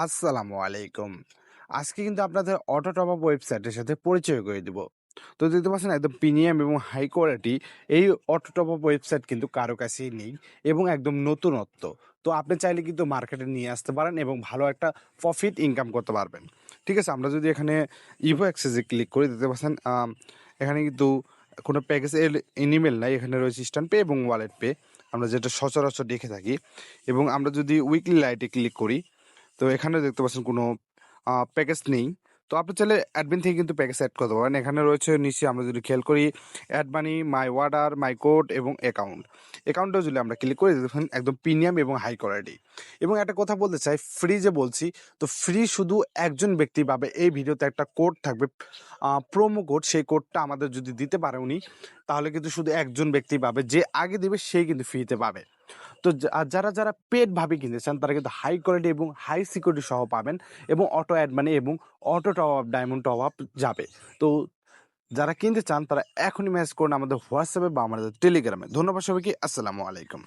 আসসালামু আলাইকুম। আজকে কিন্তু আপনাদের অটো টপ আপ ওয়েবসাইটের সাথে পরিচয় করে দিব। তো দেখতে পাচ্ছেন একদম প্রিমিয়াম এবং হাই কোয়ালিটি এই অটো টপ আপ ওয়েবসাইট কিন্তু কারো কাছেই নেই এবং একদম নতুনত্ব। তো আপনি চাইলে কিন্তু মার্কেটে নিয়ে আসতে পারেন এবং ভালো একটা প্রফিট ইনকাম করতে পারবেন। ঠিক আছে? আমরা যদি এখানে ইভো অ্যাক্সেসে ক্লিক করি দেখতে পাচ্ছেন এখানে কিন্তু কোনো প্যাকেজ এনিমেল নাই। এখানে রয়েছে ইনস্ট্যান্ট পে এবং ওয়ালেট পে। আমরা যেটা সচরাচর দেখে থাকি এবং আমরা যদি উইকলি লাইটে ক্লিক করি তো এখানে দেখতে পাচ্ছেন কোনো প্যাকেজ নেই। তো আপনি চাইলে অ্যাডমিন থেকে কিন্তু প্যাকেজ এড করতে পারেন। এখানে রয়েছে নিচে আমরা যদি খেয়াল করি add money, my order, my code এবং অ্যাকাউন্ট। অ্যাকাউন্টেও যদি আমরা ক্লিক করি দেখুন একদম প্রিমিয়াম এবং হাই কোয়ালিটি। এবং একটা কথা বলতে চাই ফ্রি যে বলছি, তো ফ্রি শুধু একজন ব্যক্তি পাবে। এই ভিডিওতে একটা কোড থাকবে প্রোমো কোড, সেই কোডটা আমাদের যদি দিতে পারে উনি, তাহলে কিন্তু শুধু একজন ব্যক্তি পাবে। যে আগে দিবে সেই কিন্তু ফ্রিতে পাবে। তো আর যারা পেড ভাবে কিনতে চান তারা কিন্তু হাই কোয়ালিটি এবং হাই সিকিউরিটি সহ পাবেন এবং অটো অ্যাড মানি এবং auto top up diamond top up যাবে। তো যারা কিনতে চান তারা এখনই মেসেজ করুন আমাদের হোয়াটসঅ্যাপে বা আমাদের টেলিগ্রামে। ধন্যবাদ সবাইকে। আসসালামু আলাইকুম।